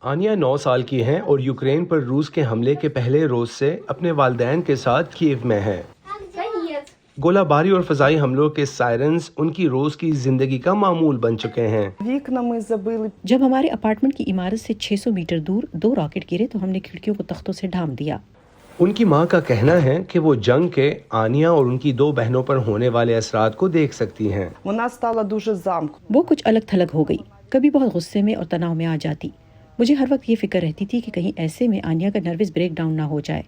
آنیا 9 سال کی ہیں اور یوکرین پر روس کے حملے کے پہلے روز سے اپنے والدین کے ساتھ کیو میں ہیں۔ گولہ باری اور فضائی حملوں کے سائرنز ان کی روز کی زندگی کا معمول بن چکے ہیں۔ جب ہمارے اپارٹمنٹ کی عمارت سے 600 میٹر دور 2 راکٹ گرے تو ہم نے کھڑکیوں کو تختوں سے ڈھانپ دیا۔ ان کی ماں کا کہنا ہے کہ وہ جنگ کے آنیا اور ان کی 2 بہنوں پر ہونے والے اثرات کو دیکھ سکتی ہیں۔ وہ کچھ الگ تھلگ ہو گئی، کبھی بہت غصے میں اور تناؤ میں آ جاتی۔ مجھے ہر وقت یہ فکر رہتی تھی کہ کہیں ایسے میں آنیا کا نروس بریک ڈاؤن نہ ہو جائے۔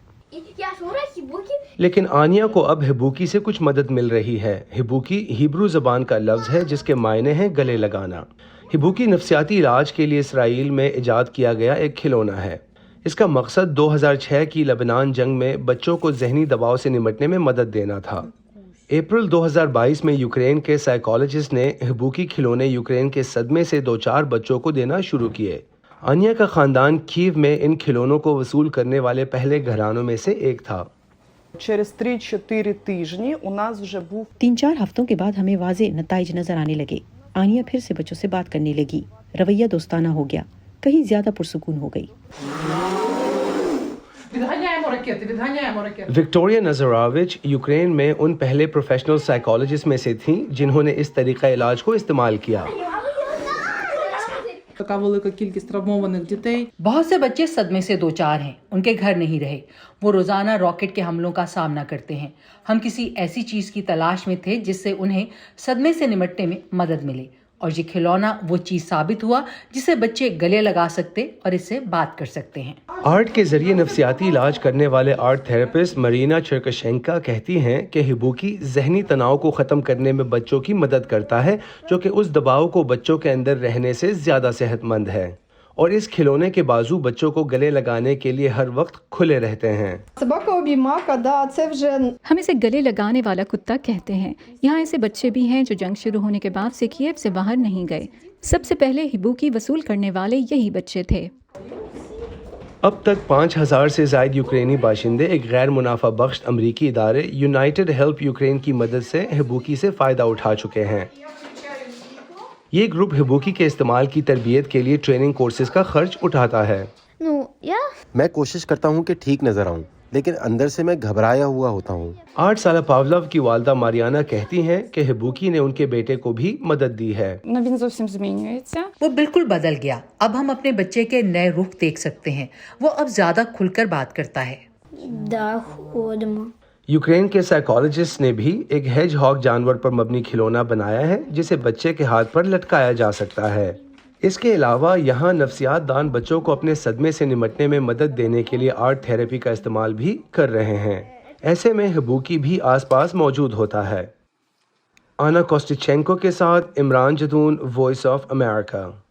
لیکن آنیا کو اب ہبوکی سے کچھ مدد مل رہی ہے۔ ہبوکی ہیبرو زبان کا لفظ ہے جس کے معنی ہیں گلے لگانا۔ ہبوکی نفسیاتی علاج کے لیے اسرائیل میں ایجاد کیا گیا ایک کھلونا ہے۔ اس کا مقصد 2006 کی لبنان جنگ میں بچوں کو ذہنی دباؤ سے نمٹنے میں مدد دینا تھا۔ اپریل 2022 میں یوکرین کے سائیکالوجسٹ نے ہبوکی کھلونے یوکرین کے صدمے سے 2-4 بچوں کو دینا شروع کیے۔ آنیا کا خاندان کیو میں ان کھلونوں کو وصول کرنے والے پہلے گھرانوں میں سے ایک تھا۔ 3-4 ہفتوں کے بعد ہمیں واضح نتائج نظر آنے لگے۔ آنیا پھر سے بچوں سے بات کرنے لگی، رویہ دوستانہ ہو گیا، کہیں زیادہ پرسکون ہو گئی۔ وکٹوریا نظراوچ یوکرین میں ان پہلے پروفیشنل سائیکالوجسٹ میں سے تھیں جنہوں نے اس طریقہ علاج کو استعمال کیا۔ بہت سے بچے صدمے سے 2-4 ہیں، ان کے گھر نہیں رہے، وہ روزانہ راکٹ کے حملوں کا سامنا کرتے ہیں۔ ہم کسی ایسی چیز کی تلاش میں تھے جس سے انہیں صدمے سے نمٹنے میں مدد ملے، اور یہ کھلونا وہ چیز ثابت ہوا جسے بچے گلے لگا سکتے اور اس سے بات کر سکتے ہیں۔ آرٹ کے ذریعے نفسیاتی علاج کرنے والے آرٹ تھراپسٹ مرینا چرکشینکا کہتی ہیں کہ ہبوکی ذہنی تناؤ کو ختم کرنے میں بچوں کی مدد کرتا ہے جو کہ اس دباؤ کو بچوں کے اندر رہنے سے زیادہ صحت مند ہے، اور اس کھلونے کے بازو بچوں کو گلے لگانے کے لیے ہر وقت کھلے رہتے ہیں۔ ہم اسے گلے لگانے والا کتا کہتے ہیں۔ یہاں ایسے بچے بھی ہیں جو جنگ شروع ہونے کے بعد سے کیف سے باہر نہیں گئے۔ سب سے پہلے ہبوکی وصول کرنے والے یہی بچے تھے۔ اب تک 5000 سے زائد یوکرینی باشندے ایک غیر منافع بخش امریکی ادارے یونائٹڈ ہیلپ یوکرین کی مدد سے ہبوکی سے فائدہ اٹھا چکے ہیں۔ یہ گروپ ہبوکی کے استعمال کی تربیت کے لیے ٹریننگ کورسز کا خرچ اٹھاتا ہے۔ میں کوشش کرتا ہوں کہ ٹھیک نظر آؤں، لیکن اندر سے میں گھبرایا ہوا ہوتا ہوں۔ 8 سالہ پاولو کی والدہ ماریانا کہتی ہیں کہ ہبوکی نے ان کے بیٹے کو بھی مدد دی ہے۔ وہ بالکل بدل گیا، اب ہم اپنے بچے کے نئے رخ دیکھ سکتے ہیں، وہ اب زیادہ کھل کر بات کرتا ہے۔ یوکرین کے سائیکالوجسٹ نے بھی ایک ہیج ہاگ جانور پر مبنی کھلونا بنایا ہے جسے بچے کے ہاتھ پر لٹکایا جا سکتا ہے۔ اس کے علاوہ یہاں نفسیات دان بچوں کو اپنے صدمے سے نمٹنے میں مدد دینے کے لیے آرٹ تھراپی کا استعمال بھی کر رہے ہیں۔ ایسے میں ہبوکی بھی آس پاس موجود ہوتا ہے۔ آنا کوسٹیچینکو کے ساتھ Imran Jadoon, Voice of America.